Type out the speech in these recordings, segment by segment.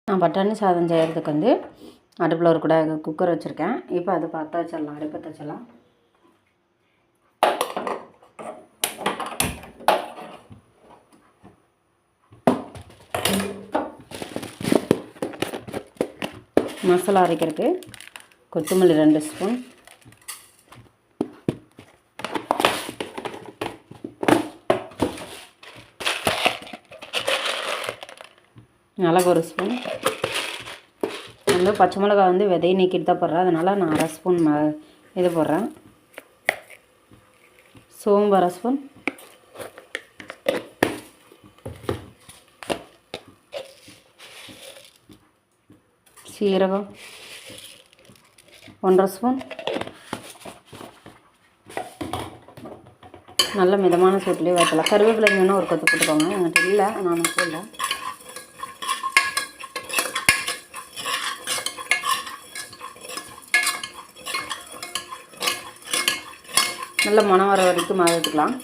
நான் பட்டாணி சாதம் செய்கிறதுக்கு வந்து அடுப்பில் ஒரு குக்கர் வச்சுருக்கேன். இப்போ அதை பற்ற வச்சிடலாம், அடுப்பை வச்சிடலாம். மசாலா அரைக்கிறதுக்கு கொத்தமல்லி 2 ஸ்பூன், மிளகு 1 ஸ்பூன், வந்து பச்சை மிளகா வந்து விதையை நீக்கிட்டு தான் போடுறேன், அதனால் நான் 1/2 ஸ்பூன் இது போடுறேன். சோம்பு 1/2 ஸ்பூன், சீரகம் 1/2 ஸ்பூன், நல்ல மிதமான சூட்லேயே வைக்கலாம். கருவேப்பிலை வேணும்னா ஒரு கொத்து போட்டுக்கோங்க, என்கிட்ட இல்லை, நான் இல்லை. நல்ல மணம் வர வரைக்கும் வதக்கிக்கலாம்.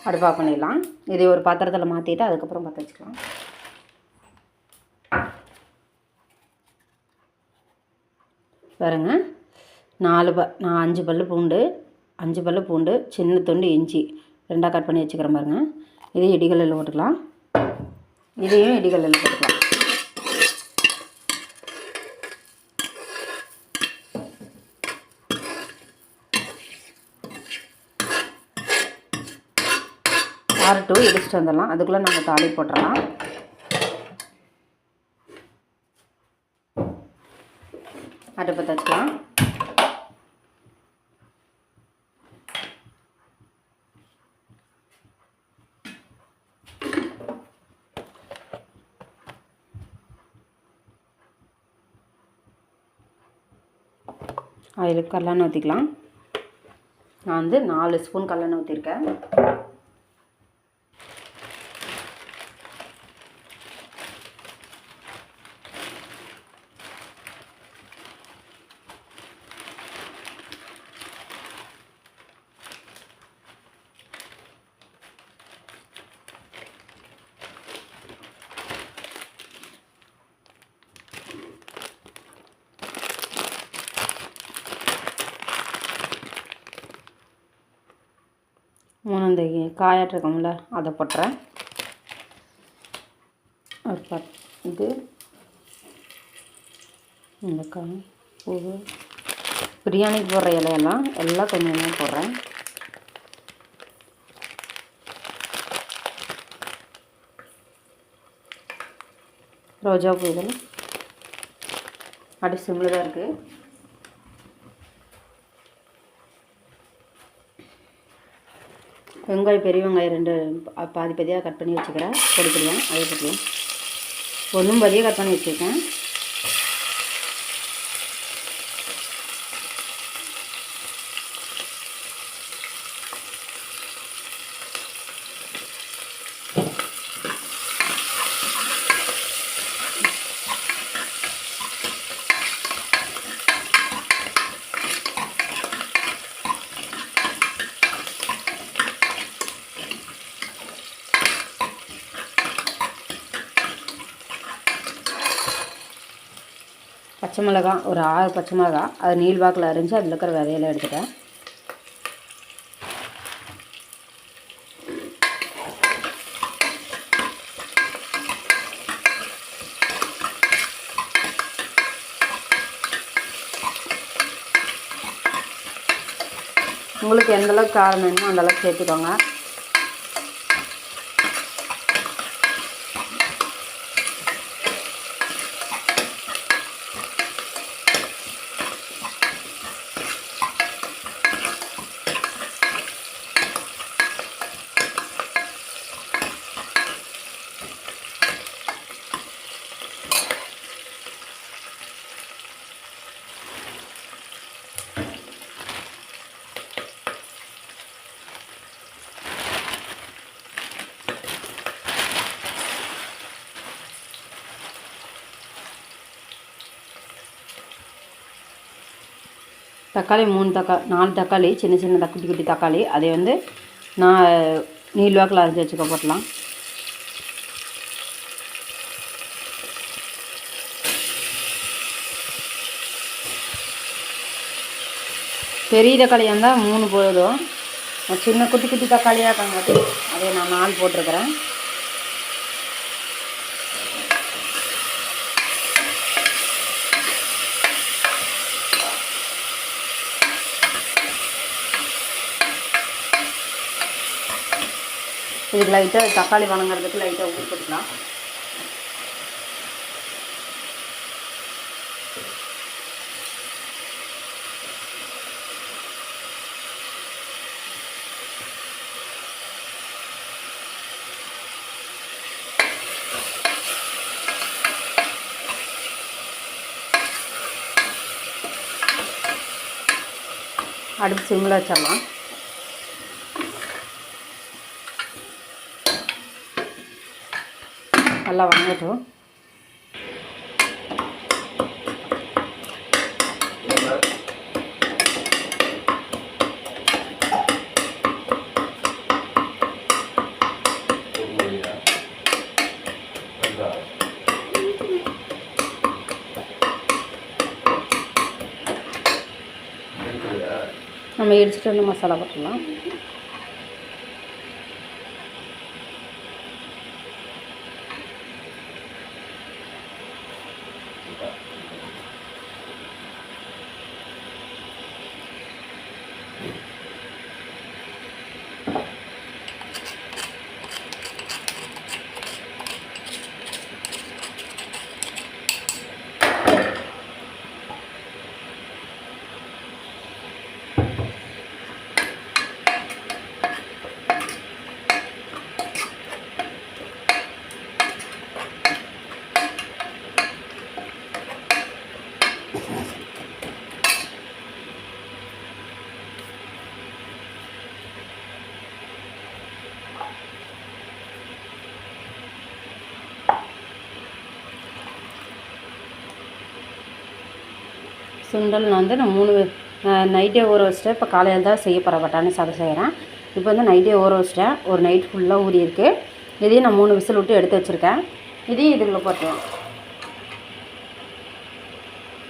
அடுப்பு ஆஃப் பண்ணிடலாம். இதை ஒரு பாத்திரத்தில் மாற்றிட்டு அதுக்கப்புறம் பற்ற வச்சுக்கலாம். பாருங்க, 5 பல் பூண்டு, 5 பல் பூண்டு, சின்ன துண்டு இஞ்சி 2ஆக கட் பண்ணி வச்சுக்கிறேன். பாருங்க, இதையும் இடிகல்லில் போட்டுக்கலாம். இதையும் இடிகல்லில் போட்டுக்கலாம். ஆறட்டு இடிச்சிட்டு வந்துடலாம். அதுக்குள்ளே நம்ம தாளி போட்டுடலாம். அடுப்பை வச்சுக்கலாம். அதில் கடலெண்ணெய் ஊற்றிக்கலாம். நான் வந்து 4 ஸ்பூன் கடலெண்ணெய் ஊற்றிருக்கேன். இந்த காயாட்டிருக்கோம்ல அதை போட்டுறேன். இது இந்த காய் பூவு பிரியாணிக்கு போடுற இலையெல்லாம் எல்லாம் கொஞ்சம் கொஞ்சம் போடுறேன். ரோஜா பூ இதெல்லாம் அடி சிம்மில் தான் இருக்குது. வெங்காயம், பெரிய வெங்காயம் 2 பாதி பாதியாக கட் பண்ணி வச்சுக்கிறேன். பொடிப்படியாக அதே பற்றியும் ஒன்றும் பாதியாக கட் பண்ணி வச்சுருக்கேன். பச்சை மிளகா ஒரு 6 பச்சை மிளகா அது நீள்வாக்கில் அரிஞ்சு அதில் இருக்கிற விதையெல்லாம் எடுத்துட்டேன். உங்களுக்கு எந்தளவுக்கு காரம் வேணுமோ அந்தளவுக்கு சேர்த்துக்கோங்க. தக்காளி 4 தக்காளி சின்ன சின்ன குட்டி குட்டி தக்காளி, அதை வந்து நான் நீள்வாக்கில் அரைச்சி வச்சுக்க போட்டலாம். பெரிய தக்காளியாக இருந்தால் 3 போதும். சின்ன குட்டி குட்டி தக்காளியாக இருக்காங்க, அதை நான் 4 போட்டிருக்கிறேன். இதுக்கு லைட்டாக தக்காளி வணங்குறதுக்கு லைட்டாக உப்பு போட்டுக்கலாம். அடுப்பு சிம்மில் வச்சிடலாம். நல்லா வணங்கட்டும். நம்ம இடிச்சிட்டு வந்து மசாலா போட்டுடலாம். சுண்டல் நான் 3 நைட்டே ஊற வச்சிட்டேன். இப்போ காலையில் தான் செய்ய போகிற பட்டாணி சாதம் செய்கிறேன். இப்போ வந்து நைட்டே ஊற வச்சிட்டேன். ஒரு நைட் ஃபுல்லாக ஊறி இருக்குது. இதையும் நான் 3 விசில் விட்டு எடுத்து வச்சுருக்கேன். இதையும் இதுக்குள்ளே போட்டுருவேன்.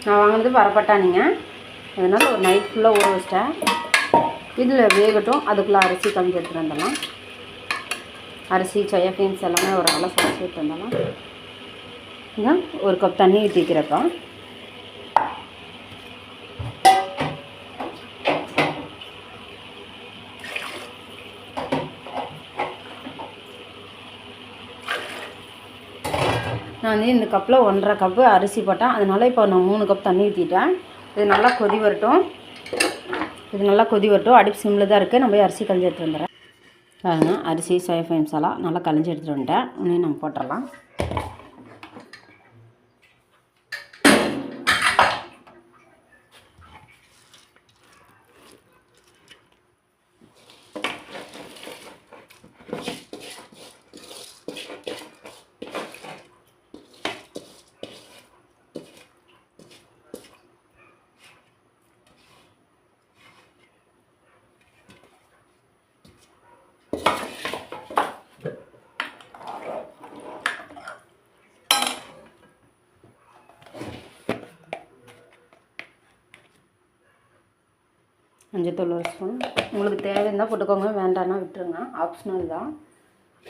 நான் வாங்கினது வரப்பட்டானிங்க, அதனால் ஒரு நைட் ஃபுல்லாக ஊற வச்சிட்டேன். இதில் வேகட்டும். அதுக்குள்ளே அரிசி கஞ்சி எடுத்துகிட்டு வந்துடலாம். அரிசி சோயா பீன்ஸ் எல்லாமே ஒரு அலை சமைச்சு எடுத்து வந்துடலாம். இங்கே 1 கப் தண்ணி ஊற்றிக்கிறப்போ நான் வந்து இந்த கப்பில் 1.5 கப்பு அரிசி போட்டேன். அதனால் இப்போ நான் 3 கப் தண்ணி ஊற்றிட்டேன். இது நல்லா கொதி வரட்டும். அடுப்பு சிம்மில் தான் இருக்குது. நான் போய் அரிசி களைஞ்சி எடுத்துகிட்டு வந்துடுறேன். பாருங்க, அரிசி சோயா பீன்ஸ் எல்லாம் நல்லா களைஞ்சி எடுத்துகிட்டு வந்துட்டேன். உடனே நம்ம போட்டுடலாம். மஞ்சத்தூள் 1 ஸ்பூன். உங்களுக்கு தேவைன்னா போட்டுக்கோங்க, வேண்டான்னா விட்டுருங்க, ஆப்ஷனல் தான்.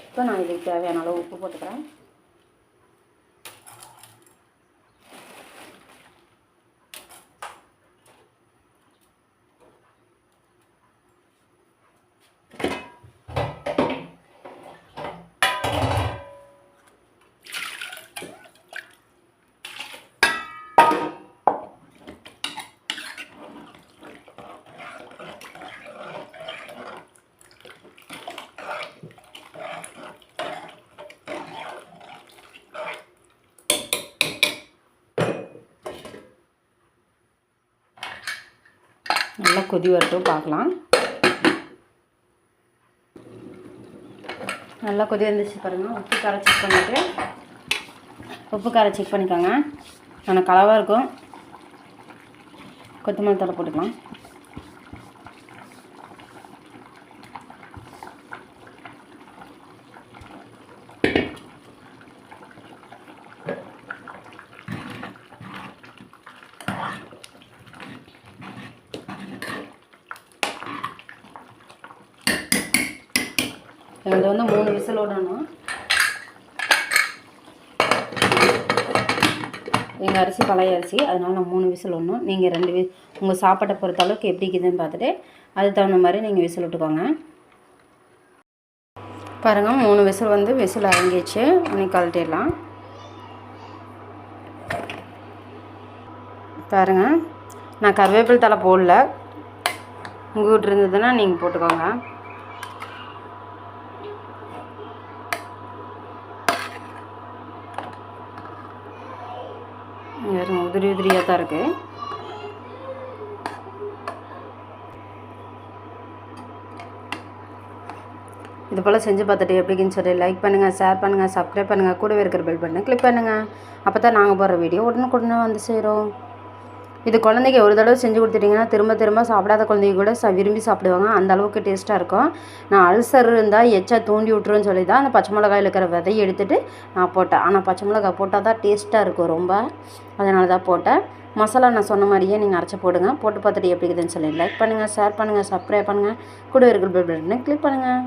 இப்போ நான் இதுக்கு தேவையான அளவு உப்பு போட்டுக்கிறேன். நல்லா கொதி வரட்டும், பார்க்கலாம். நல்லா கொதி வந்துச்சு பாருங்கள். உப்பு காரம் செக் பண்ணிவிட்டு செக் பண்ணிக்கோங்க. ஆனால் கலவாக இருக்கும். கொத்தமல்லி தழை போட்டுக்கலாம். அது வந்து 3 விசில் விடணும். எங்கள் அரிசி பழைய அரிசி, அதனால் நான் 3 விசில் விடணும். நீங்கள் 2 உங்கள் சாப்பாட்டை பொறுத்த அளவுக்கு எப்படி இருக்குதுன்னு பார்த்துட்டு அதுக்கு தகுந்த மாதிரி நீங்கள் விசில் விட்டுக்கோங்க. பாருங்கள் 3 விசில் வந்து விசில் அடங்கிடுச்சு. இன்னைக்கு கழட்டிடலாம். பாருங்கள், நான் கருவேப்பிலை தழை போடல. உங்கள் வீட்டு இருந்ததுன்னா நீங்கள் போட்டுக்கோங்க. உதிரி உதிரியாக தான் இருக்குது. இது போல் செஞ்சு பார்த்துட்டு எப்படின்னு சொல்லி லைக் பண்ணுங்கள், ஷேர் பண்ணுங்கள், சப்ஸ்கிரைப் பண்ணுங்கள், கூடவே இருக்கிற பெல் பட்டனை கிளிக் பண்ணுங்கள். அப்போ தான் நாங்கள் போடுற வீடியோ உடனுக்குடனே வந்து சேரும். இது குழந்தைக்கு ஒரு தடவை செஞ்சு கொடுத்துட்டிங்கன்னா திரும்ப திரும்ப சாப்பிடாத குழந்தைங்க கூட விரும்பி சாப்பிடுவாங்க. அந்த அளவுக்கு டேஸ்ட்டாக இருக்கும். நான் அல்சர் இருந்தால் எச்சா தூண்டி விட்டுருன்னு சொல்லி தான் அந்த பச்சை மிளகாயில் இருக்கிற விதையை எடுத்துகிட்டு நான் போட்டேன். ஆனால் பச்சை மிளகாய் போட்டால் தான் டேஸ்ட்டாக இருக்கும் ரொம்ப, அதனால தான் போட்டேன். மசாலா நான் சொன்ன மாதிரியே நீங்கள் அரைச்சி போடுங்க. போட்டு பார்த்துட்டு எப்படி இருக்குதுன்னு சொல்லி லைக் பண்ணுங்கள், ஷேர் பண்ணுங்கள், சப்ஸ்கிரைப் பண்ணுங்கள், கூட இருக்கிற பெல் பட்டனை கிளிக் பண்ணுங்கள்.